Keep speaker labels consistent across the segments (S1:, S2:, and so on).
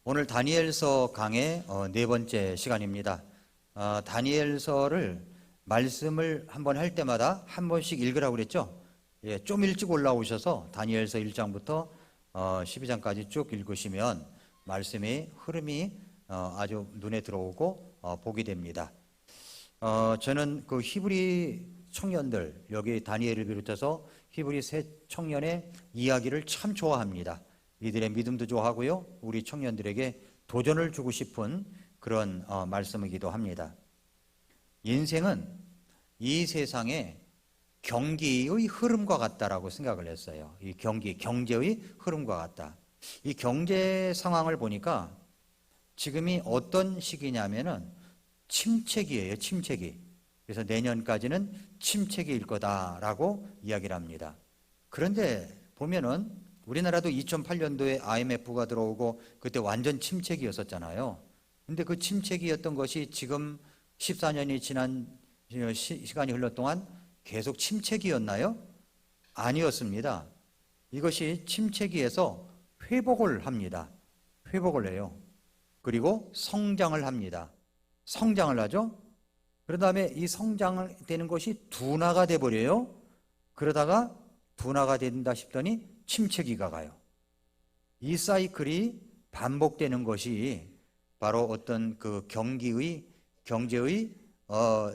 S1: 오늘 다니엘서 강의 네 번째 시간입니다. 다니엘서를 말씀을 한번 할 때마다 한 번씩 읽으라고 그랬죠? 예, 좀 일찍 올라오셔서 다니엘서 1장부터 12장까지 쭉 읽으시면 말씀의 흐름이 아주 눈에 들어오고 보게 됩니다. 저는 그 히브리 청년들, 여기 다니엘을 비롯해서 히브리 세 청년의 이야기를 참 좋아합니다. 이들의 믿음도 좋아하고요, 우리 청년들에게 도전을 주고 싶은 그런 말씀이기도 합니다. 인생은 이 세상의 경기의 흐름과 같다라고 생각을 했어요. 이 경제의 흐름과 같다. 이 경제 상황을 보니까 지금이 어떤 시기냐면은 침체기예요, 침체기. 그래서 내년까지는 침체기일 거다라고 이야기를 합니다. 그런데 보면은 우리나라도 2008년도에 IMF가 들어오고 그때 완전 침체기였었잖아요. 근데 그 침체기였던 것이 지금 14년이 지난 시간이 흘렀 동안 계속 침체기였나요? 아니었습니다. 이것이 침체기에서 회복을 합니다. 회복을 해요. 그리고 성장을 합니다. 성장을 하죠. 그런 다음에 이 성장을 되는 것이 둔화가 돼버려요. 그러다가 둔화가 된다 싶더니 침체기가 가요. 이 사이클이 반복되는 것이 바로 어떤 그 경제의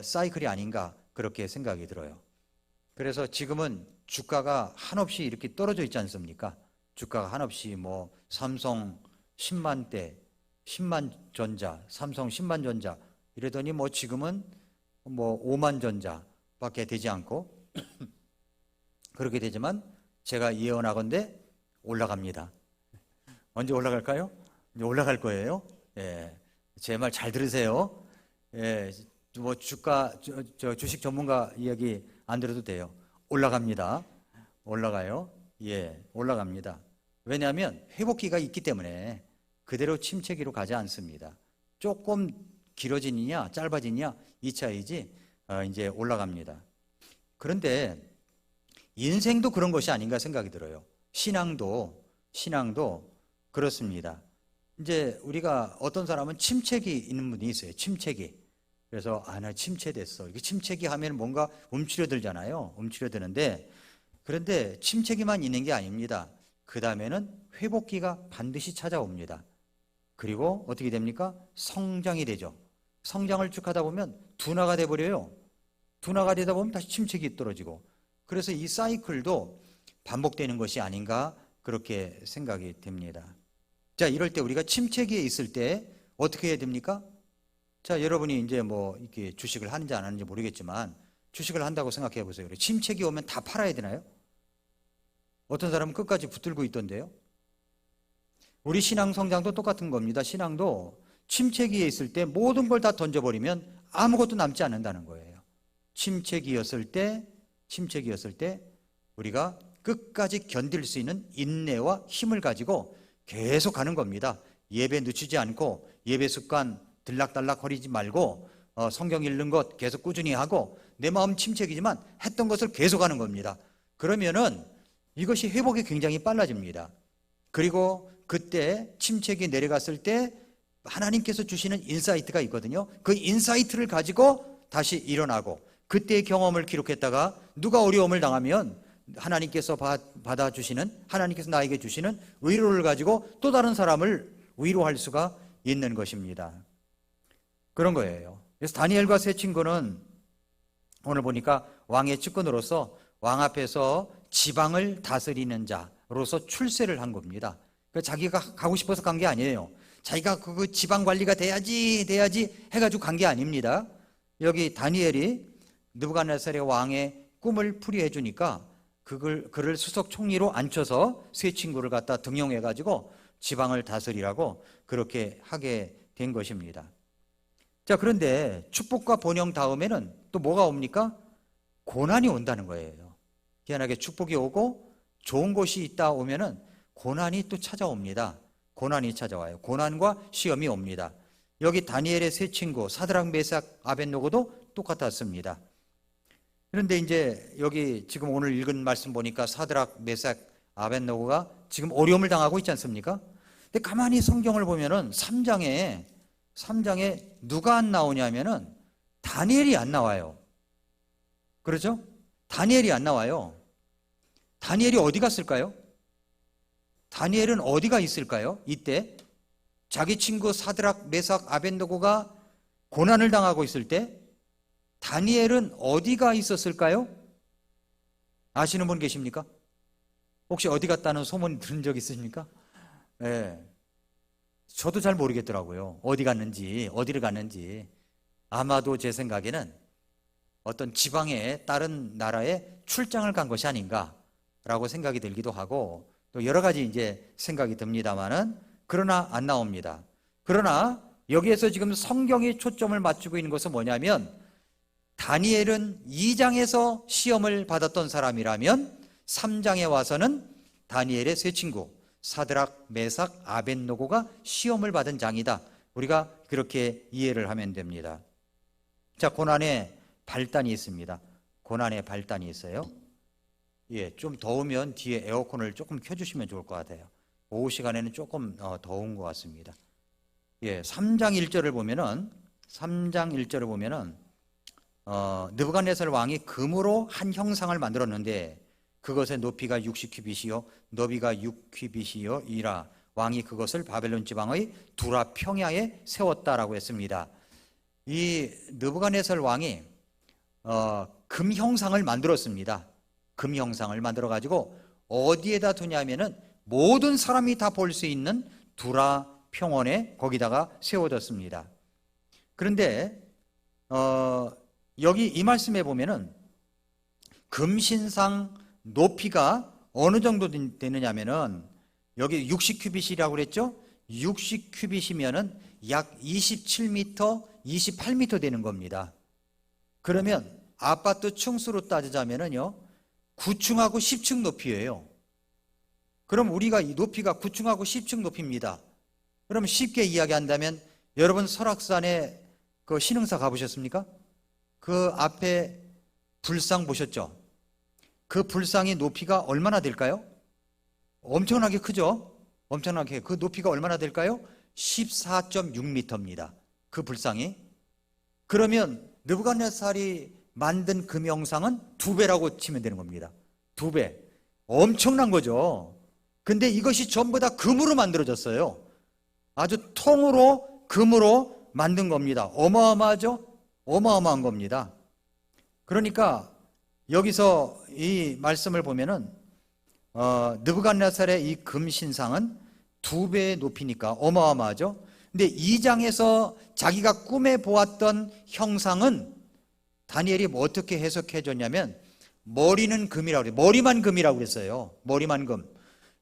S1: 사이클이 아닌가 그렇게 생각이 들어요. 그래서 지금은 주가가 한없이 이렇게 떨어져 있지 않습니까? 주가가 한없이 뭐 삼성 10만대, 10만 전자, 삼성 10만 전자 이러더니 뭐 지금은 뭐 5만 전자밖에 되지 않고 그렇게 되지만 제가 예언하건대 올라갑니다. 언제 올라갈까요? 이제 올라갈 거예요. 예, 제 말 잘 들으세요. 예, 뭐 주식 전문가 이야기 안 들어도 돼요. 올라갑니다. 올라가요. 예, 올라갑니다. 왜냐하면 회복기가 있기 때문에 그대로 침체기로 가지 않습니다. 조금 길어지느냐 짧아지느냐 이 차이지 이제 올라갑니다. 그런데 인생도 그런 것이 아닌가 생각이 들어요. 신앙도 그렇습니다. 이제 우리가 어떤 사람은 침체기 있는 분이 있어요. 침체기. 그래서 나 침체됐어. 이게 침체기 하면 뭔가 움츠려들잖아요. 움츠려드는데 그런데 침체기만 있는 게 아닙니다. 그 다음에는 회복기가 반드시 찾아옵니다. 그리고 어떻게 됩니까? 성장이 되죠. 성장을 쭉 하다 보면 둔화가 돼버려요. 둔화가 되다 보면 다시 침체기 떨어지고 그래서 이 사이클도 반복되는 것이 아닌가 그렇게 생각이 됩니다. 자, 이럴 때 우리가 침체기에 있을 때 어떻게 해야 됩니까? 자, 여러분이 이제 뭐 이렇게 주식을 하는지 안 하는지 모르겠지만 주식을 한다고 생각해 보세요. 침체기 오면 다 팔아야 되나요? 어떤 사람은 끝까지 붙들고 있던데요. 우리 신앙 성장도 똑같은 겁니다. 신앙도 침체기에 있을 때 모든 걸 다 던져버리면 아무것도 남지 않는다는 거예요. 침체기였을 때 우리가 끝까지 견딜 수 있는 인내와 힘을 가지고 계속 가는 겁니다. 예배 늦추지 않고 예배 습관 들락달락 거리지 말고 성경 읽는 것 계속 꾸준히 하고 내 마음 침체기지만 했던 것을 계속 하는 겁니다. 그러면은 이것이 회복이 굉장히 빨라집니다. 그리고 그때 침체기 내려갔을 때 하나님께서 주시는 인사이트가 있거든요. 그 인사이트를 가지고 다시 일어나고 그때의 경험을 기록했다가 누가 어려움을 당하면 하나님께서 받아주시는 하나님께서 나에게 주시는 위로를 가지고 또 다른 사람을 위로할 수가 있는 것입니다. 그런 거예요. 그래서 다니엘과 세 친구는 오늘 보니까 왕의 측근으로서 왕 앞에서 지방을 다스리는 자로서 출세를 한 겁니다. 자기가 가고 싶어서 간 게 아니에요. 자기가 그 지방 관리가 돼야지 해가지고 간 게 아닙니다. 여기 다니엘이 느부갓네살의 왕의 꿈을 풀이해 주니까 그를 수석 총리로 앉혀서 세 친구를 갖다 등용해 가지고 지방을 다스리라고 그렇게 하게 된 것입니다. 자, 그런데 축복과 번영 다음에는 또 뭐가 옵니까? 고난이 온다는 거예요. 희한하게 축복이 오고 좋은 것이 있다 오면은 고난이 또 찾아옵니다. 고난이 찾아와요. 고난과 시험이 옵니다. 여기 다니엘의 세 친구 사드락 메삭 아벳노고도 똑같았습니다. 그런데 이제 여기 지금 오늘 읽은 말씀 보니까 사드락 메삭 아벳노고가 지금 어려움을 당하고 있지 않습니까? 근데 가만히 성경을 보면은 3장에 누가 안 나오냐면은 다니엘이 안 나와요. 그렇죠? 다니엘이 안 나와요. 다니엘이 어디 갔을까요? 다니엘은 어디가 있을까요? 이때 자기 친구 사드락, 메삭, 아벤노고가 고난을 당하고 있을 때 다니엘은 어디가 있었을까요? 아시는 분 계십니까? 혹시 어디 갔다는 소문 들은 적 있으십니까? 네. 저도 잘 모르겠더라고요. 어디 갔는지, 어디를 갔는지. 아마도 제 생각에는 어떤 지방의 다른 나라에 출장을 간 것이 아닌가라고 생각이 들기도 하고, 또 여러 가지 이제 생각이 듭니다만은, 그러나 안 나옵니다. 그러나 여기에서 지금 성경이 초점을 맞추고 있는 것은 뭐냐면, 다니엘은 2장에서 시험을 받았던 사람이라면 3장에 와서는 다니엘의 세 친구 사드락, 메삭, 아벤노고가 시험을 받은 장이다. 우리가 그렇게 이해를 하면 됩니다. 자, 고난의 발단이 있습니다. 고난의 발단이 있어요. 예, 좀 더우면 뒤에 에어컨을 조금 켜주시면 좋을 것 같아요. 오후 시간에는 조금 더운 것 같습니다. 예, 3장 1절을 보면은 느부갓네살 왕이 금으로 한 형상을 만들었는데 그것의 높이가 60규빗이요 너비가 6규빗이요이라 왕이 그것을 바벨론 지방의 두라 평야에 세웠다라고 했습니다. 이 느부갓네살 왕이 금 형상을 만들었습니다. 금 형상을 만들어 가지고 어디에다 두냐면은 모든 사람이 다 볼 수 있는 두라 평원에 거기다가 세워졌습니다. 그런데 여기 이 말씀에 보면은 금신상 높이가 어느 정도 되느냐면은 여기 60규빗이라고 그랬죠? 60규빗이면은 약 27m, 28m 되는 겁니다. 그러면 아파트 층수로 따지자면은요 9층하고 10층 높이예요. 그럼 우리가 이 높이가 9층하고 10층 높이입니다. 그럼 쉽게 이야기한다면 여러분 설악산에 그 신흥사 가보셨습니까? 그 앞에 불상 보셨죠? 그 불상의 높이가 얼마나 될까요? 엄청나게 크죠? 엄청나게. 그 높이가 얼마나 될까요? 14.6m입니다. 그 불상이. 그러면 느부갓네살이 만든 금 형상은 2배라고 치면 되는 겁니다. 2배. 엄청난 거죠. 근데 이것이 전부 다 금으로 만들어졌어요. 아주 통으로 금으로 만든 겁니다. 어마어마하죠? 어마어마한 겁니다. 그러니까 여기서 이 말씀을 보면은 느부갓네살의 이 금신상은 2배의 높이니까 어마어마하죠. 근데 2장에서 자기가 꿈에 보았던 형상은 다니엘이 어떻게 해석해 줬냐면 머리는 금이라고 그래요. 머리만 금이라고 그랬어요. 머리만 금.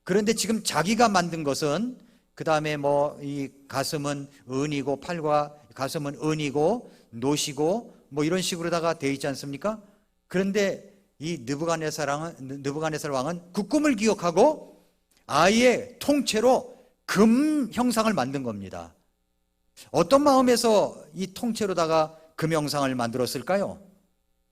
S1: 그런데 지금 자기가 만든 것은 그 다음에 뭐 이 가슴은 은이고 팔과 가슴은 은이고 노시고 뭐 이런 식으로다가 되어 있지 않습니까? 그런데 이 느부갓네살 왕은 그 꿈을 기억하고 아예 통째로 금 형상을 만든 겁니다. 어떤 마음에서 이 통째로다가 금 형상을 만들었을까요?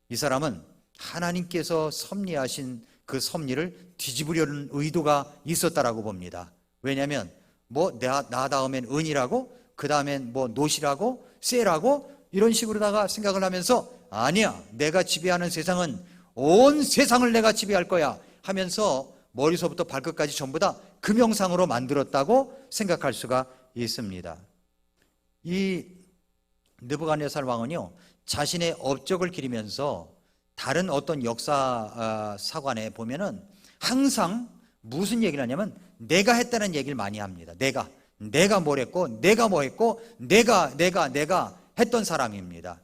S1: 이 사람은 하나님께서 섭리하신 그 섭리를 뒤집으려는 의도가 있었다라고 봅니다. 왜냐하면 뭐 나 다음엔 은이라고 그 다음엔 뭐 노시라고 쇠라고 이런 식으로다가 생각을 하면서 아니야, 내가 지배하는 세상은 온 세상을 내가 지배할 거야 하면서 머리서부터 발끝까지 전부 다 금형상으로 만들었다고 생각할 수가 있습니다. 이 느부갓네살 왕은요 자신의 업적을 기리면서 다른 어떤 역사 사관에 보면은 항상 무슨 얘기를 하냐면 내가 했다는 얘기를 많이 합니다. 내가 뭘 했고 내가 뭐 했고 내가 했던 사람입니다.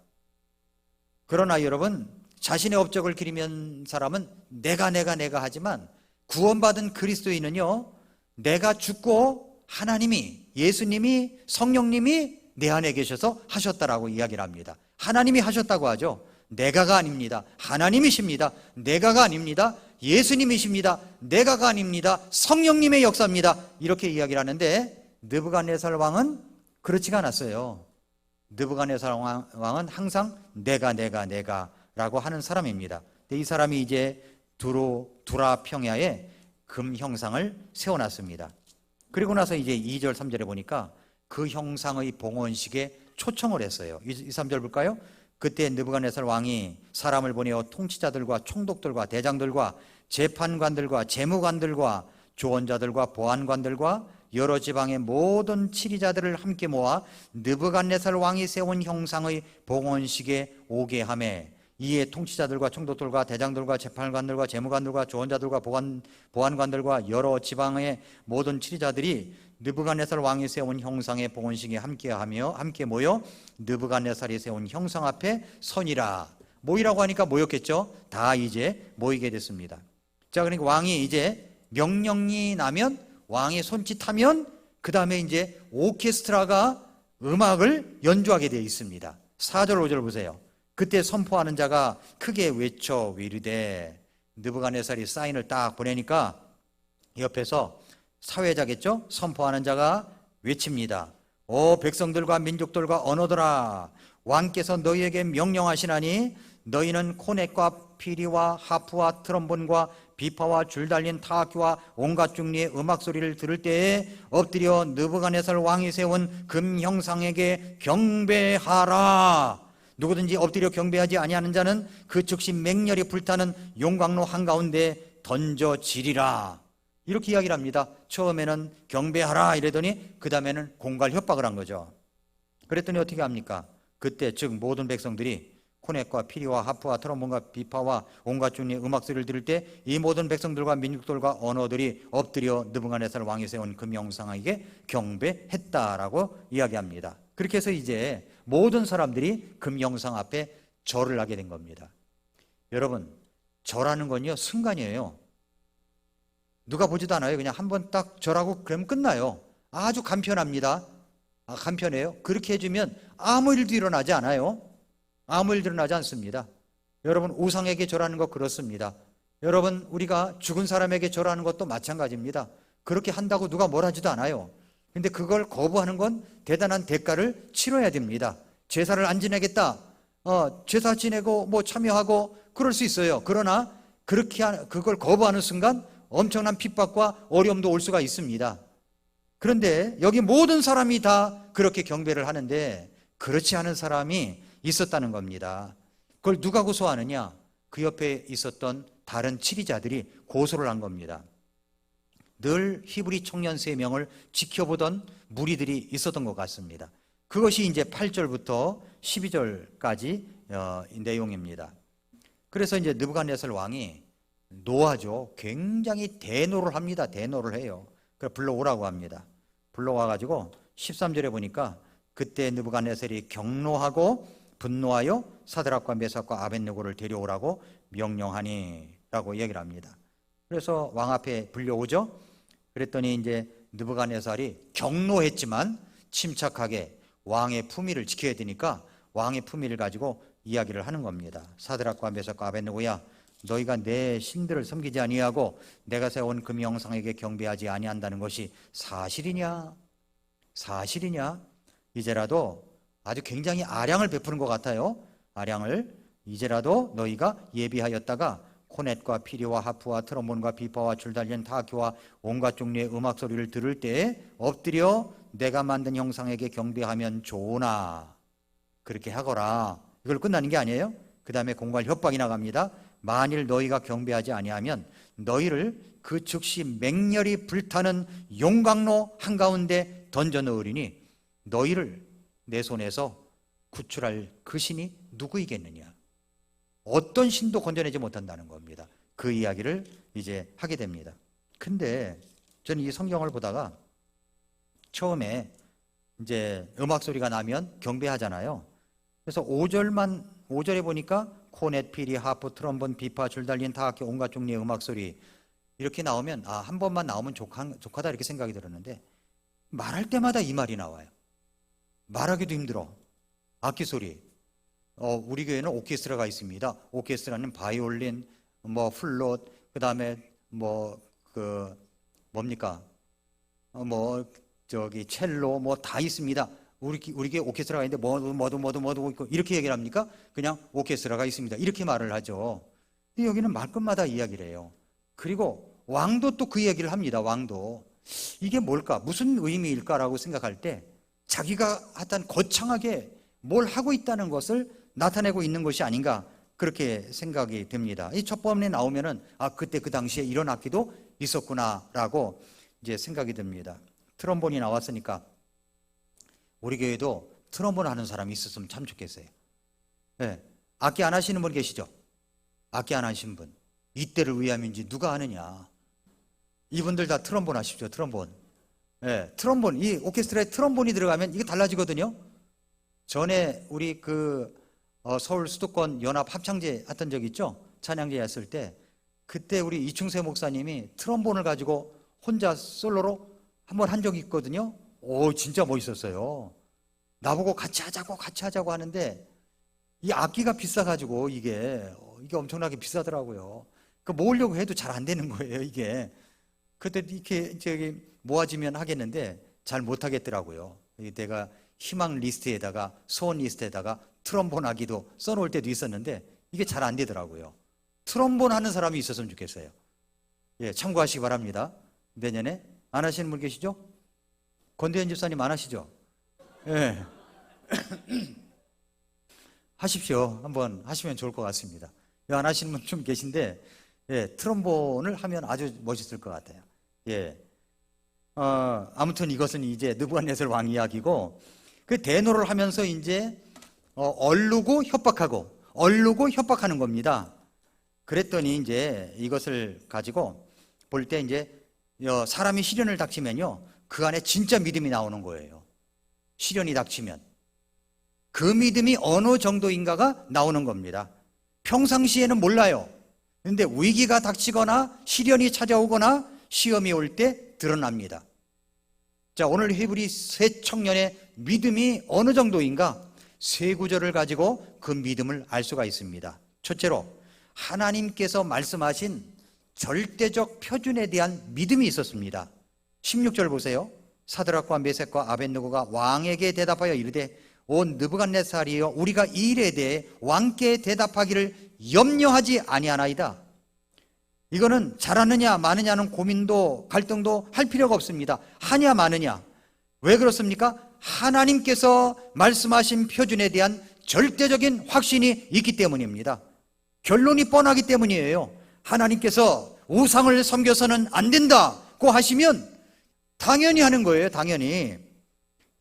S1: 그러나 여러분 자신의 업적을 기리면 사람은 내가 하지만 구원받은 그리스도인은요 내가 죽고 하나님이 예수님이 성령님이 내 안에 계셔서 하셨다라고 이야기를 합니다. 하나님이 하셨다고 하죠. 내가가 아닙니다. 하나님이십니다. 내가가 아닙니다. 예수님이십니다. 내가가 아닙니다. 성령님의 역사입니다. 이렇게 이야기를 하는데 느부갓네살 왕은 그렇지가 않았어요. 느부갓네살 왕은 항상 내가 라고 하는 사람입니다. 이 사람이 이제 두라 평야에 금 형상을 세워놨습니다. 그리고 나서 이제 2절 3절에 보니까 그 형상의 봉헌식에 초청을 했어요. 2, 3절 볼까요? 그때 느부갓네살 왕이 사람을 보내어 통치자들과 총독들과 대장들과 재판관들과 재무관들과 조언자들과 보안관들과 여러 지방의 모든 치리자들을 함께 모아 느부갓네살 왕이 세운 형상의 봉헌식에 오게 하매 이에 통치자들과 총독들과 대장들과 재판관들과 재무관들과 조언자들과 보안관들과 여러 지방의 모든 치리자들이 느부갓네살 왕이 세운 형상의 봉헌식에 함께 모여 느부갓네살이 세운 형상 앞에 서니라. 모이라고 하니까 모였겠죠. 다 이제 모이게 됐습니다. 자, 그러니까 왕이 이제 명령이 나면, 왕이 손짓하면 그 다음에 이제 오케스트라가 음악을 연주하게 되어 있습니다. 4절 5절 보세요. 그때 선포하는 자가 크게 외쳐 이르되, 느부갓네살이 사인을 딱 보내니까 옆에서 사회자겠죠? 선포하는 자가 외칩니다. 오 백성들과 민족들과 언어들아, 왕께서 너희에게 명령하시나니 너희는 코넷과 피리와 하프와 트럼본과 비파와 줄 달린 타악기와 온갖 종류의 음악 소리를 들을 때에 엎드려 느부갓네살 왕이 세운 금 형상에게 경배하라. 누구든지 엎드려 경배하지 아니하는 자는 그 즉시 맹렬히 불타는 용광로 한가운데 던져지리라. 이렇게 이야기를 합니다. 처음에는 경배하라 이러더니 그 다음에는 공갈 협박을 한 거죠. 그랬더니 어떻게 합니까? 그때 즉 모든 백성들이 코넷과 피리와 하프와 트럼본과 비파와 온갖 종류의 음악 소리를 들을 때 이 모든 백성들과 민족들과 언어들이 엎드려 느부갓네살 왕이 세운 금 형상에게 경배했다라고 이야기합니다. 그렇게 해서 이제 모든 사람들이 금 형상 앞에 절을 하게 된 겁니다. 여러분, 절하는 건요 순간이에요. 누가 보지도 않아요. 그냥 한번 딱 절하고 그러면 끝나요. 아주 간편합니다. 간편해요. 그렇게 해주면 아무 일도 일어나지 않아요. 아무 일도 일어나지 않습니다. 여러분, 우상에게 절하는 것 그렇습니다. 여러분, 우리가 죽은 사람에게 절하는 것도 마찬가지입니다. 그렇게 한다고 누가 뭘 하지도 않아요. 근데 그걸 거부하는 건 대단한 대가를 치러야 됩니다. 제사를 안 지내겠다. 제사 지내고 뭐 참여하고 그럴 수 있어요. 그러나 그걸 거부하는 순간 엄청난 핍박과 어려움도 올 수가 있습니다. 그런데 여기 모든 사람이 다 그렇게 경배를 하는데 그렇지 않은 사람이 있었다는 겁니다. 그걸 누가 고소하느냐? 그 옆에 있었던 다른 치리자들이 고소를 한 겁니다. 늘 히브리 청년 3명을 지켜보던 무리들이 있었던 것 같습니다. 그것이 이제 8절부터 12절까지 내용입니다. 그래서 이제 느부갓네살 왕이 노하죠. 굉장히 대노를 합니다. 대노를 해요. 그래서 불러오라고 합니다. 불러와가지고 13절에 보니까 그때 느부갓네살이 경노하고 분노하여 사드락과 메삭과 아벳느고를 데려오라고 명령하니 라고 얘기를 합니다. 그래서 왕 앞에 불려오죠. 그랬더니 이제 느부갓네살이 경노했지만 침착하게 왕의 품위를 지켜야 되니까 왕의 품위를 가지고 이야기를 하는 겁니다. 사드락과 메삭과 아벳느고야, 너희가 내 신들을 섬기지 아니하고 내가 세운 금 형상에게 경배하지 아니한다는 것이 사실이냐? 사실이냐? 이제라도 아주 굉장히 아량을 베푸는 것 같아요. 아량을. 이제라도 너희가 예비하였다가 코넷과 피리와 하프와 트럼본과 비파와 줄 달린 타악기와 온갖 종류의 음악 소리를 들을 때 엎드려 내가 만든 형상에게 경배하면 좋으나 그렇게 하거라. 이걸 끝나는 게 아니에요. 그 다음에 공갈 협박이 나갑니다. 만일 너희가 경배하지 아니하면 너희를 그 즉시 맹렬히 불타는 용광로 한가운데 던져 넣으리니 너희를 내 손에서 구출할 그 신이 누구이겠느냐. 어떤 신도 건져내지 못한다는 겁니다. 그 이야기를 이제 하게 됩니다. 근데 저는 이 성경을 보다가 처음에 이제 음악 소리가 나면 경배하잖아요. 그래서 5절에 보니까 코넷, 피리, 하프, 트럼본, 비파, 줄 달린 타악기 온갖 종류의 음악 소리 이렇게 나오면 한 번만 나오면 족하다 이렇게 생각이 들었는데 말할 때마다 이 말이 나와요. 말하기도 힘들어. 악기 소리. 우리 교회는 오케스트라가 있습니다. 오케스트라는 바이올린, 플룻, 그 다음에 뭡니까? 첼로, 다 있습니다. 우리 교회 오케스트라가 있는데 뭐도 있고 이렇게 얘기를 합니까? 그냥 오케스트라가 있습니다. 이렇게 말을 하죠. 근데 여기는 말끝마다 이야기를 해요. 그리고 왕도 또 그 얘기를 합니다. 왕도. 이게 뭘까? 무슨 의미일까라고 생각할 때 자기가 하여튼 거창하게 뭘 하고 있다는 것을 나타내고 있는 것이 아닌가 그렇게 생각이 됩니다. 이 첫 번에 나오면은 그때 그 당시에 이런 악기도 있었구나라고 이제 생각이 듭니다. 트럼본이 나왔으니까 우리 교회도 트럼본 하는 사람이 있었으면 참 좋겠어요. 네. 악기 안 하시는 분 계시죠? 악기 안 하시는 분. 이때를 위함인지 누가 하느냐. 이분들 다 트럼본 하십시오. 트럼본. 네. 트럼본, 이 오케스트라에 트럼본이 들어가면 이게 달라지거든요. 전에 우리 서울 수도권 연합 합창제 했던 적 있죠? 찬양제 했을 때 그때 우리 이충세 목사님이 트럼본을 가지고 혼자 솔로로 한번 한 적이 있거든요. 오, 진짜 멋있었어요. 나보고 같이 하자고 하는데 이 악기가 비싸가지고 이게 엄청나게 비싸더라고요. 모으려고 해도 잘 안 되는 거예요, 이게. 그때 이렇게 모아지면 하겠는데 잘 못 하겠더라고요. 내가 희망 리스트에다가 소원 리스트에다가 트럼본 하기도 써놓을 때도 있었는데 이게 잘 안 되더라고요. 트럼본 하는 사람이 있었으면 좋겠어요. 예, 참고하시기 바랍니다. 내년에 안 하시는 분 계시죠? 권대현 집사님 안 하시죠? 예. 하십시오. 한번 하시면 좋을 것 같습니다. 안 하시는 분 좀 계신데 예, 트럼본을 하면 아주 멋있을 것 같아요. 예. 아무튼 이것은 이제 느부갓네살 왕 이야기고 그 대노를 하면서 이제 얼르고 협박하는 겁니다. 그랬더니 이제 이것을 가지고 볼 때 이제 사람이 시련을 닥치면요 그 안에 진짜 믿음이 나오는 거예요. 시련이 닥치면 그 믿음이 어느 정도인가가 나오는 겁니다. 평상시에는 몰라요. 그런데 위기가 닥치거나 시련이 찾아오거나 시험이 올 때 드러납니다. 자, 오늘 히브리 세 청년의 믿음이 어느 정도인가 세 구절을 가지고 그 믿음을 알 수가 있습니다. 첫째로 하나님께서 말씀하신 절대적 표준에 대한 믿음이 있었습니다. 16절 보세요. 사드락과 메섹과 아벳느고가 왕에게 대답하여 이르되 오 느부갓네살이여 우리가 이 일에 대해 왕께 대답하기를 염려하지 아니하나이다. 이거는 잘하느냐 마느냐는 고민도 갈등도 할 필요가 없습니다. 하냐 마느냐. 왜 그렇습니까? 하나님께서 말씀하신 표준에 대한 절대적인 확신이 있기 때문입니다. 결론이 뻔하기 때문이에요. 하나님께서 우상을 섬겨서는 안 된다고 하시면 당연히 하는 거예요. 당연히.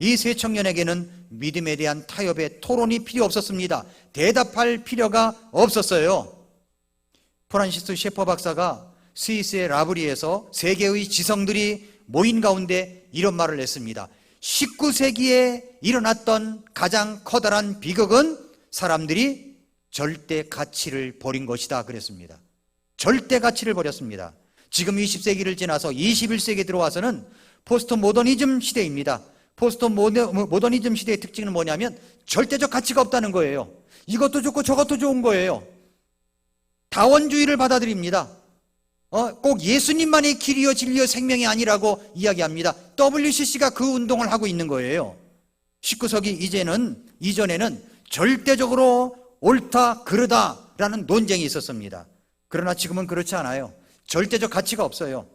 S1: 이 세 청년에게는 믿음에 대한 타협의 토론이 필요 없었습니다. 대답할 필요가 없었어요. 프란시스 셰퍼 박사가 스위스의 라브리에서 세계의 지성들이 모인 가운데 이런 말을 했습니다. 19세기에 일어났던 가장 커다란 비극은 사람들이 절대 가치를 버린 것이다 그랬습니다. 절대 가치를 버렸습니다. 지금 20세기를 지나서 21세기에 들어와서는 포스트 모더니즘 시대입니다. 포스트 모더니즘 시대의 특징은 뭐냐면 절대적 가치가 없다는 거예요. 이것도 좋고 저것도 좋은 거예요. 다원주의를 받아들입니다. 꼭 예수님만이 길이요 진리요 생명이 아니라고 이야기합니다. WCC가 그 운동을 하고 있는 거예요. 19세기 이전에는 절대적으로 옳다 그르다라는 논쟁이 있었습니다. 그러나 지금은 그렇지 않아요. 절대적 가치가 없어요.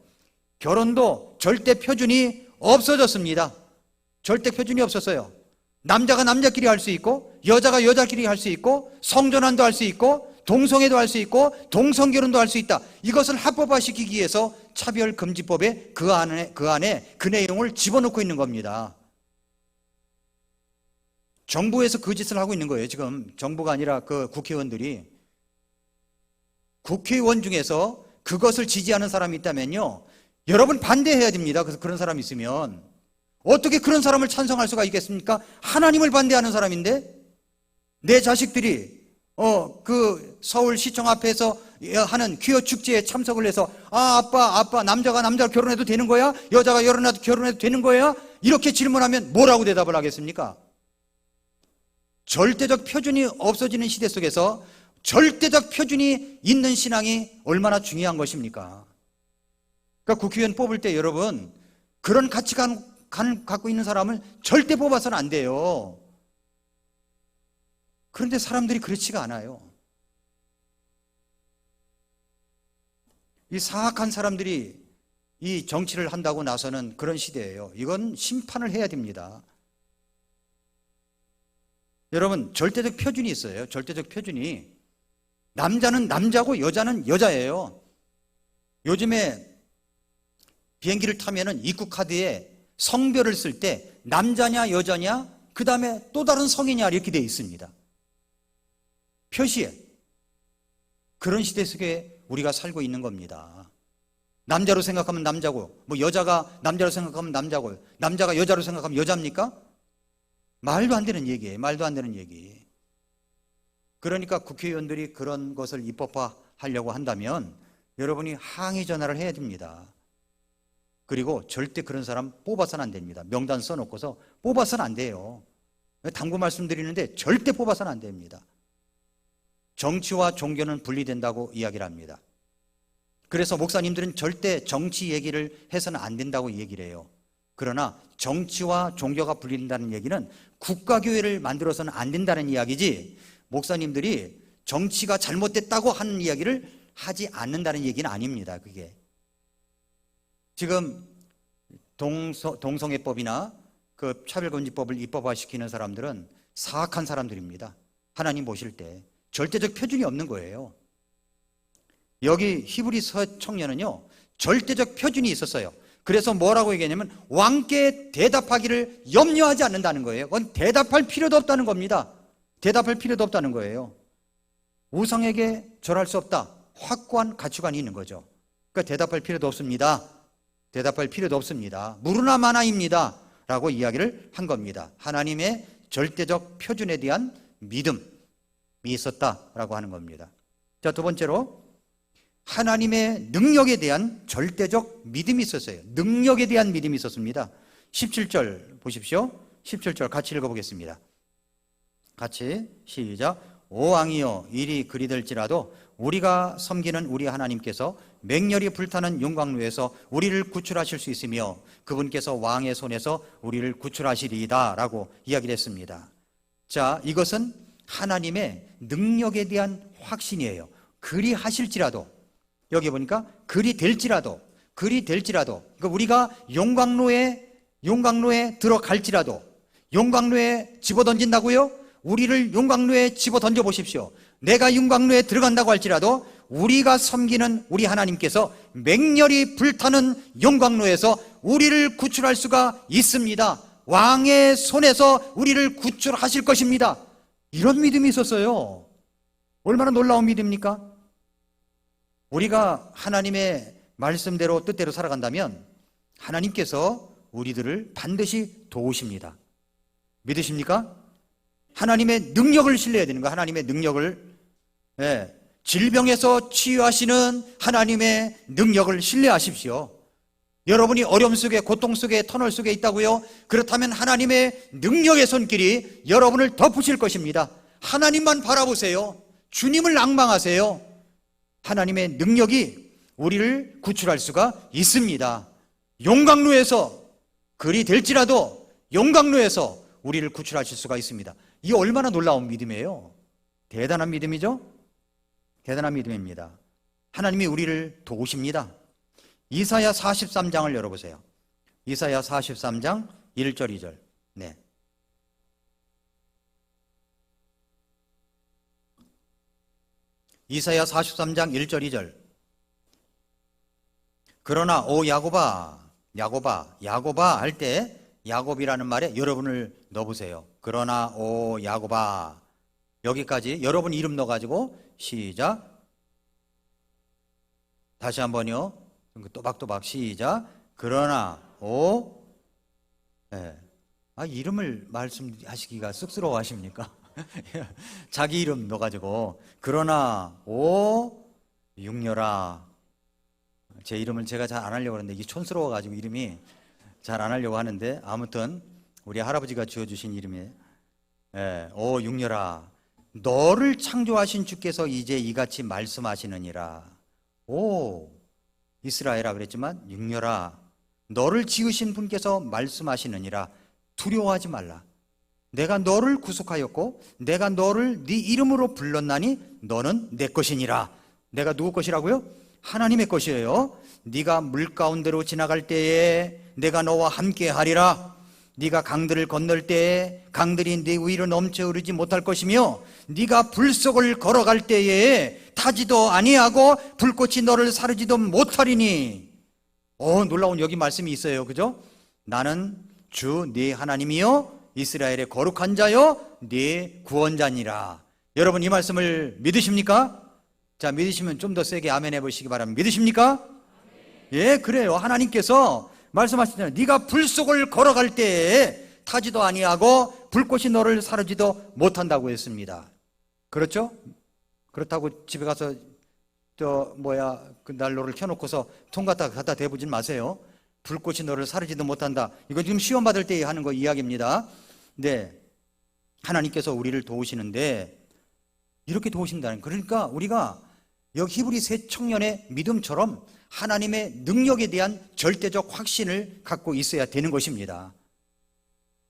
S1: 결혼도 절대 표준이 없어졌습니다. 절대 표준이 없었어요. 남자가 남자끼리 할 수 있고 여자가 여자끼리 할 수 있고 성전환도 할 수 있고 동성애도 할 수 있고 동성결혼도 할 수 있다. 이것을 합법화시키기 위해서 차별금지법에 그 안에 그 내용을 집어넣고 있는 겁니다. 정부에서 그 짓을 하고 있는 거예요. 지금 정부가 아니라 그 국회의원들이. 국회의원 중에서 그것을 지지하는 사람이 있다면요 여러분 반대해야 됩니다. 그래서 그런 사람이 있으면 어떻게 그런 사람을 찬성할 수가 있겠습니까? 하나님을 반대하는 사람인데 내 자식들이 그 서울시청 앞에서 하는 퀴어 축제에 참석을 해서 아빠 남자가 남자를 결혼해도 되는 거야? 여자가 결혼해도 되는 거야? 이렇게 질문하면 뭐라고 대답을 하겠습니까? 절대적 표준이 없어지는 시대 속에서 절대적 표준이 있는 신앙이 얼마나 중요한 것입니까? 그러니까 국회의원 뽑을 때 여러분 그런 가치관 갖고 있는 사람을 절대 뽑아서는 안 돼요. 그런데 사람들이 그렇지가 않아요. 이 사악한 사람들이 이 정치를 한다고 나서는 그런 시대예요. 이건 심판을 해야 됩니다. 여러분, 절대적 표준이 있어요. 절대적 표준이. 남자는 남자고 여자는 여자예요. 요즘에 비행기를 타면은 입국 카드에 성별을 쓸 때 남자냐 여자냐 그 다음에 또 다른 성이냐 이렇게 되어 있습니다. 표시에. 그런 시대 속에 우리가 살고 있는 겁니다. 남자로 생각하면 남자고, 뭐 여자가 남자로 생각하면 남자고, 남자가 여자로 생각하면 여자입니까? 말도 안 되는 얘기예요. 말도 안 되는 얘기. 그러니까 국회의원들이 그런 것을 입법화하려고 한다면 여러분이 항의 전화를 해야 됩니다. 그리고 절대 그런 사람 뽑아서는 안 됩니다. 명단 써놓고서 뽑아서는 안 돼요. 당부 말씀드리는데 절대 뽑아서는 안 됩니다. 정치와 종교는 분리된다고 이야기를 합니다. 그래서 목사님들은 절대 정치 얘기를 해서는 안 된다고 얘기를 해요. 그러나 정치와 종교가 분리된다는 얘기는 국가교회를 만들어서는 안 된다는 이야기지, 목사님들이 정치가 잘못됐다고 하는 이야기를 하지 않는다는 얘기는 아닙니다. 그게 지금 동성애법이나 그 차별금지법을 입법화시키는 사람들은 사악한 사람들입니다. 하나님 보실 때 절대적 표준이 없는 거예요. 여기 히브리서 청년은요, 절대적 표준이 있었어요. 그래서 뭐라고 얘기했냐면 왕께 대답하기를 염려하지 않는다는 거예요. 그건 대답할 필요도 없다는 겁니다. 대답할 필요도 없다는 거예요. 우상에게 절할 수 없다. 확고한 가치관이 있는 거죠. 그러니까 대답할 필요도 없습니다. 대답할 필요도 없습니다. 무르나 마나입니다 라고 이야기를 한 겁니다. 하나님의 절대적 표준에 대한 믿음이 있었다라고 하는 겁니다. 자, 두 번째로 하나님의 능력에 대한 절대적 믿음이 있었어요. 능력에 대한 믿음이 있었습니다. 17절 보십시오. 17절 같이 읽어보겠습니다. 같이 시작. 오 왕이여, 일이 그리 될지라도 우리가 섬기는 우리 하나님께서 맹렬히 불타는 용광로에서 우리를 구출하실 수 있으며 그분께서 왕의 손에서 우리를 구출하시리이다 라고 이야기를 했습니다. 자, 이것은 하나님의 능력에 대한 확신이에요. 그리 하실지라도, 여기 보니까 그리 될지라도, 그러니까 우리가 용광로에 들어갈지라도, 용광로에 집어던진다고요? 우리를 용광로에 집어던져 보십시오. 내가 용광로에 들어간다고 할지라도 우리가 섬기는 우리 하나님께서 맹렬히 불타는 용광로에서 우리를 구출할 수가 있습니다. 왕의 손에서 우리를 구출하실 것입니다. 이런 믿음이 있었어요. 얼마나 놀라운 믿음입니까? 우리가 하나님의 말씀대로 뜻대로 살아간다면 하나님께서 우리들을 반드시 도우십니다. 믿으십니까? 하나님의 능력을 신뢰해야 되는 거예요. 하나님의 능력을. 질병에서 치유하시는 하나님의 능력을 신뢰하십시오. 여러분이 어려움 속에, 고통 속에, 터널 속에 있다고요? 그렇다면 하나님의 능력의 손길이 여러분을 덮으실 것입니다. 하나님만 바라보세요. 주님을 앙망하세요. 하나님의 능력이 우리를 구출할 수가 있습니다. 용광로에서, 그리 될지라도 용광로에서 우리를 구출하실 수가 있습니다. 이게 얼마나 놀라운 믿음이에요. 대단한 믿음이죠. 대단한 믿음입니다. 하나님이 우리를 도우십니다. 이사야 43장을 열어보세요. 이사야 43장 1절 2절. 네. 이사야 43장 1절 2절. 그러나 오 야곱아, 야곱아 할 때 야곱이라는 말에 여러분을 넣어보세요. 그러나 오 야곱아, 여기까지 여러분 이름 넣어가지고 시작. 다시 한번요. 또박또박 시작. 그러나 오. 이름을 말씀하시기가 쑥스러워 하십니까? 자기 이름 넣어가지고 그러나 오 육녀라. 제 이름을 제가 잘 안 하려고 하는데 이게 촌스러워가지고 이름이 잘 안 하려고 하는데, 아무튼 우리 할아버지가 지어주신 이름이에요. 오 육녀라, 너를 창조하신 주께서 이제 이같이 말씀하시느니라. 오 이스라엘아 그랬지만 육녀라, 너를 지으신 분께서 말씀하시느니라. 두려워하지 말라. 내가 너를 구속하였고 내가 너를 네 이름으로 불렀나니 너는 내 것이니라. 내가 누구 것이라고요? 하나님의 것이에요. 네가 물 가운데로 지나갈 때에 내가 너와 함께 하리라. 네가 강들을 건널 때에 강들이 네 위로 넘쳐 흐르지 못할 것이며 네가 불 속을 걸어갈 때에 타지도 아니하고 불꽃이 너를 사르지도 못하리니. 놀라운 여기 말씀이 있어요. 그죠? 나는 주 네 하나님이요 이스라엘의 거룩한 자요 네 구원자니라. 여러분 이 말씀을 믿으십니까? 자, 믿으시면 좀 더 세게 아멘 해보시기 바랍니다. 믿으십니까? 예, 그래요. 하나님께서 말씀하시잖아요. 네가 불 속을 걸어갈 때에 타지도 아니하고 불꽃이 너를 사르지도 못한다고 했습니다. 그렇죠? 그렇다고 집에 가서 그 난로를 켜놓고서 통 갖다 대보진 마세요. 불꽃이 너를 사르지도 못한다. 이거 지금 시험 받을 때 하는 거 이야기입니다. 네, 하나님께서 우리를 도우시는데 이렇게 도우신다는, 그러니까 우리가 여기 히브리 세 청년의 믿음처럼 하나님의 능력에 대한 절대적 확신을 갖고 있어야 되는 것입니다.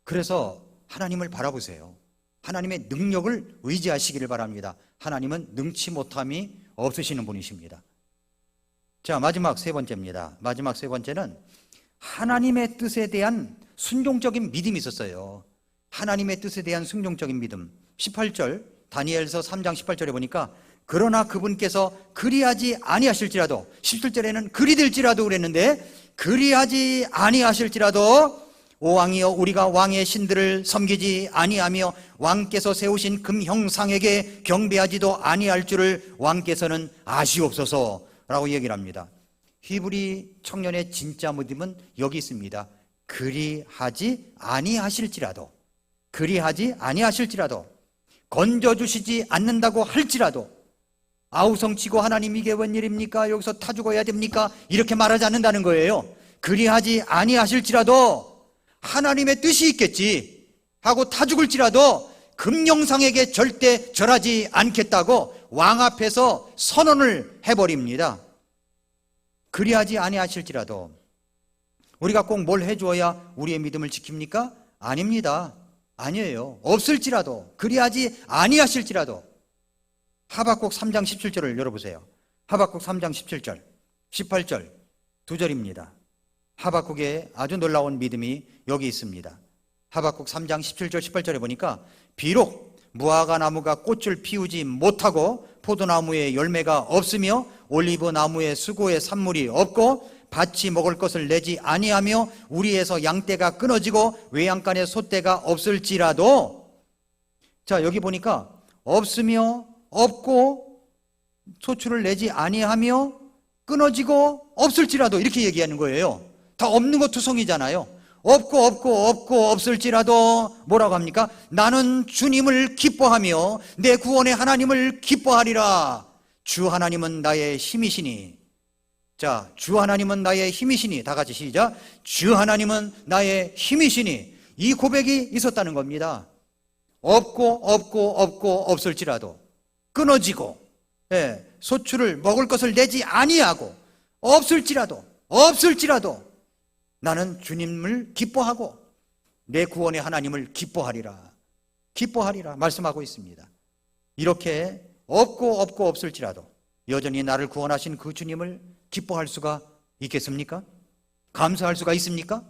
S1: 그래서 하나님을 바라보세요. 하나님의 능력을 의지하시기를 바랍니다. 하나님은 능치 못함이 없으시는 분이십니다. 자, 마지막 세 번째입니다. 마지막 세 번째는 하나님의 뜻에 대한 순종적인 믿음이 있었어요. 하나님의 뜻에 대한 순종적인 믿음. 18절 다니엘서 3장 18절에 보니까 그러나 그분께서 그리하지 아니하실지라도, 17절에는 그리 될지라도 그랬는데 그리하지 아니하실지라도 오 왕이여 우리가 왕의 신들을 섬기지 아니하며 왕께서 세우신 금형상에게 경배하지도 아니할 줄을 왕께서는 아시옵소서라고 얘기를 합니다. 히브리 청년의 진짜 믿음은 여기 있습니다. 그리하지 아니하실지라도, 그리하지 아니하실지라도, 건져주시지 않는다고 할지라도, 아우성치고 하나님 이게 웬일입니까? 여기서 타 죽어야 됩니까? 이렇게 말하지 않는다는 거예요. 그리하지 아니하실지라도 하나님의 뜻이 있겠지 하고 타 죽을지라도 금영상에게 절대 절하지 않겠다고 왕 앞에서 선언을 해버립니다. 그리하지 아니하실지라도. 우리가 꼭 뭘 해주어야 우리의 믿음을 지킵니까? 아닙니다. 아니에요. 없을지라도, 그리하지 아니하실지라도. 하박국 3장 17절을 열어보세요. 하박국 3장 17절 18절 두 절입니다. 하박국의 아주 놀라운 믿음이 여기 있습니다. 하박국 3장 17절 18절에 보니까 비록 무화과 나무가 꽃을 피우지 못하고 포도나무에 열매가 없으며 올리브 나무에 수고의 산물이 없고 밭이 먹을 것을 내지 아니하며 우리에서 양떼가 끊어지고 외양간에 소떼가 없을지라도. 자, 여기 보니까 없으며 없고 소출을 내지 아니하며 끊어지고 없을지라도 이렇게 얘기하는 거예요. 다 없는 거 투성이잖아요. 없고 없을지라도 뭐라고 합니까? 나는 주님을 기뻐하며 내 구원의 하나님을 기뻐하리라. 주 하나님은 나의 힘이시니. 자, 주 하나님은 나의 힘이시니. 다 같이 시작. 주 하나님은 나의 힘이시니. 이 고백이 있었다는 겁니다. 없고 없을지라도, 끊어지고, 소출을 먹을 것을 내지 아니하고, 없을지라도 나는 주님을 기뻐하고 내 구원의 하나님을 기뻐하리라 말씀하고 있습니다. 이렇게 없고 없을지라도 여전히 나를 구원하신 그 주님을 기뻐할 수가 있겠습니까? 감사할 수가 있습니까?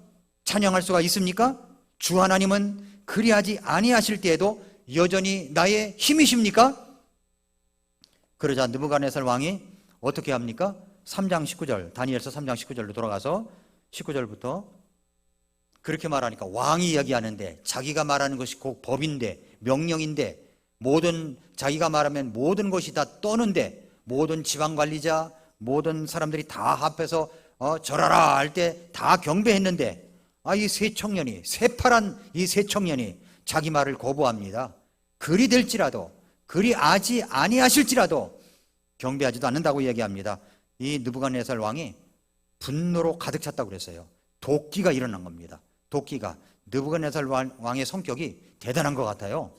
S1: 찬양할 수가 있습니까? 주 하나님은 그리하지 아니하실 때에도 여전히 나의 힘이십니까? 그러자 느부갓네살 왕이 어떻게 합니까? 3장 19절, 다니엘서 3장 19절로 돌아가서 19절부터 그렇게 말하니까 왕이 이야기하는데, 자기가 말하는 것이 곧 법인데 명령인데, 자기가 말하면 모든 것이 다 떠는데, 모든 지방관리자, 모든 사람들이 다 합해서 절하라 할 때 다 경배했는데, 이 세 청년이, 새파란 이 세 청년이 자기 말을 거부합니다. 그리 될지라도, 그리하지 아니하실지라도 경배하지도 않는다고 이야기합니다. 이 느부갓네살 왕이 분노로 가득 찼다고 그랬어요. 도끼가 일어난 겁니다. 도끼가. 느부갓네살 왕의 성격이 대단한 것 같아요.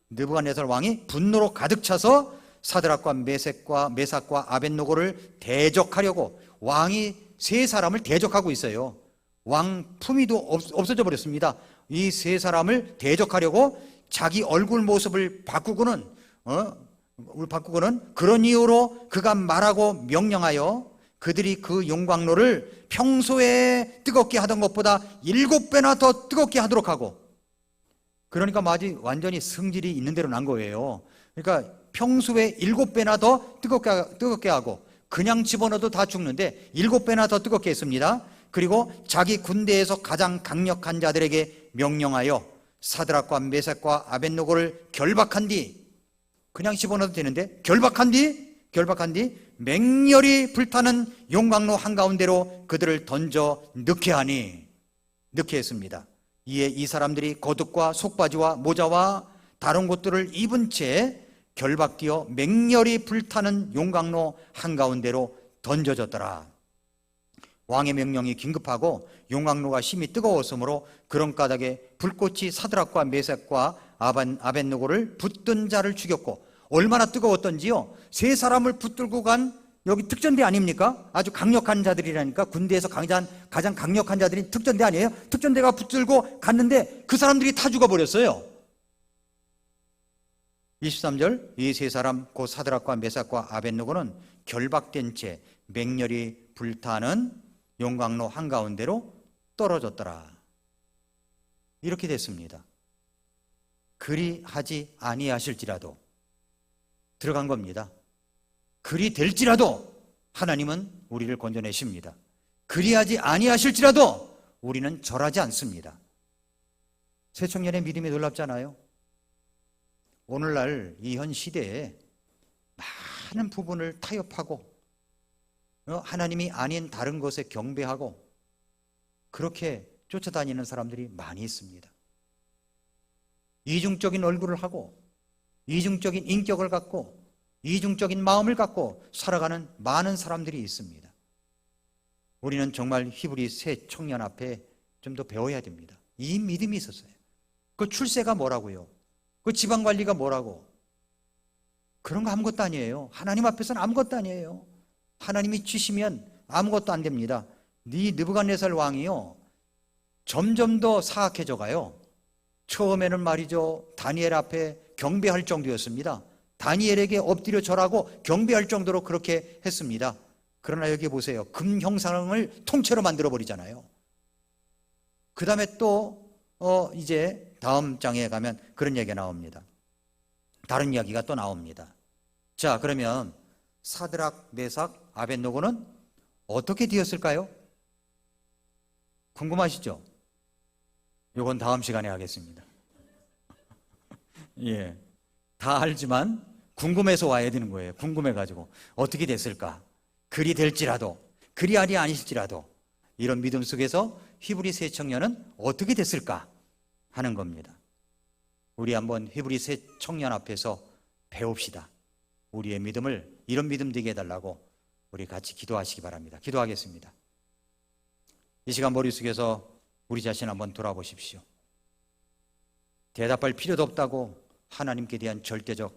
S1: 느부갓네살 왕이 분노로 가득 차서 사드락과 메삭과 아벳노고를 대적하려고, 왕이 세 사람을 대적하고 있어요. 왕 품위도 없어져 버렸습니다. 이 세 사람을 대적하려고 자기 얼굴 모습을 바꾸고는 우리 바꾸고는 그런 이유로 그가 말하고 명령하여 그들이 그 용광로를 평소에 뜨겁게 하던 것보다 7배나 더 뜨겁게 하도록 하고, 그러니까 완전히 성질이 있는 대로 난 거예요. 그러니까 평소에 7배나 더 뜨겁게 하고, 그냥 집어넣어도 다 죽는데 7배나 더 뜨겁게 했습니다. 그리고 자기 군대에서 가장 강력한 자들에게 명령하여 사드락과 메삭과 아벳노고를 결박한 뒤, 그냥 집어넣어도 되는데 결박한 뒤 맹렬히 불타는 용광로 한가운데로 그들을 던져 넣게 했습니다. 이에 이 사람들이 겉옷과 속바지와 모자와 다른 것들을 입은 채 결박되어 맹렬히 불타는 용광로 한가운데로 던져졌더라. 왕의 명령이 긴급하고 용광로가 심히 뜨거웠으므로 그런 까닭에 불꽃이 사드락과 메삭과 아벳노고를 붙든 자를 죽였고, 얼마나 뜨거웠던지요, 3사람을 붙들고 간 여기 특전대 아닙니까? 아주 강력한 자들이라니까. 군대에서 가장 강력한 자들이 특전대 아니에요? 특전대가 붙들고 갔는데 그 사람들이 다 죽어버렸어요. 23절, 이 3사람 곧 사드락과 메삭과 아벳노고는 결박된 채 맹렬히 불타는 용광로 한가운데로 떨어졌더라. 이렇게 됐습니다. 그리하지 아니하실지라도, 들어간 겁니다. 그리 될지라도 하나님은 우리를 건져내십니다. 그리하지 아니하실지라도 우리는 절하지 않습니다. 새청년의 믿음이 놀랍잖아요. 오늘날 이 현 시대에 많은 부분을 타협하고 하나님이 아닌 다른 것에 경배하고 그렇게 쫓아다니는 사람들이 많이 있습니다. 이중적인 얼굴을 하고 이중적인 인격을 갖고 이중적인 마음을 갖고 살아가는 많은 사람들이 있습니다. 우리는 정말 히브리 새 청년 앞에 좀 더 배워야 됩니다. 이 믿음이 있었어요. 그 출세가 뭐라고요? 그 지방관리가 뭐라고? 그런 거 아무것도 아니에요. 하나님 앞에서는 아무것도 아니에요. 하나님이 주시면 아무것도 안 됩니다. 느부갓네살 왕이요, 점점 더 사악해져 가요. 처음에는 말이죠, 다니엘 앞에 경배할 정도였습니다. 다니엘에게 엎드려 절하고 경배할 정도로 그렇게 했습니다. 그러나 여기 보세요. 금 형상을 통째로 만들어 버리잖아요. 그 다음에 또 이제 다음 장에 가면 그런 얘기가 나옵니다. 다른 이야기가 또 나옵니다. 자, 그러면 사드락, 메삭, 아벳노고는 어떻게 되었을까요? 궁금하시죠? 이건 다음 시간에 하겠습니다. 예, 다 알지만 궁금해서 와야 되는 거예요. 궁금해가지고 어떻게 됐을까? 그리 될지라도, 그리 아니실지라도, 이런 믿음 속에서 히브리 새 청년은 어떻게 됐을까 하는 겁니다. 우리 한번 히브리 새 청년 앞에서 배웁시다. 우리의 믿음을 이런 믿음 되게 해달라고 우리 같이 기도하시기 바랍니다. 기도하겠습니다. 이 시간 머릿속에서 우리 자신 한번 돌아보십시오. 대답할 필요도 없다고 하나님께 대한 절대적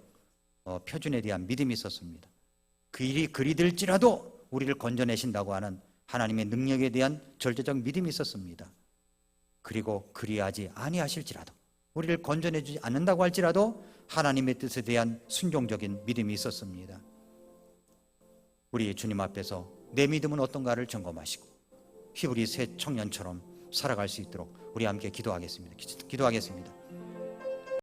S1: 표준에 대한 믿음이 있었습니다. 그 일이 그리 될지라도 우리를 건져내신다고 하는 하나님의 능력에 대한 절대적 믿음이 있었습니다. 그리고 그리하지 아니하실지라도, 우리를 건져내주지 않는다고 할지라도 하나님의 뜻에 대한 순종적인 믿음이 있었습니다. 우리 주님 앞에서 내 믿음은 어떤가를 점검하시고 히브리 새 청년처럼 살아갈 수 있도록 우리 함께 기도하겠습니다.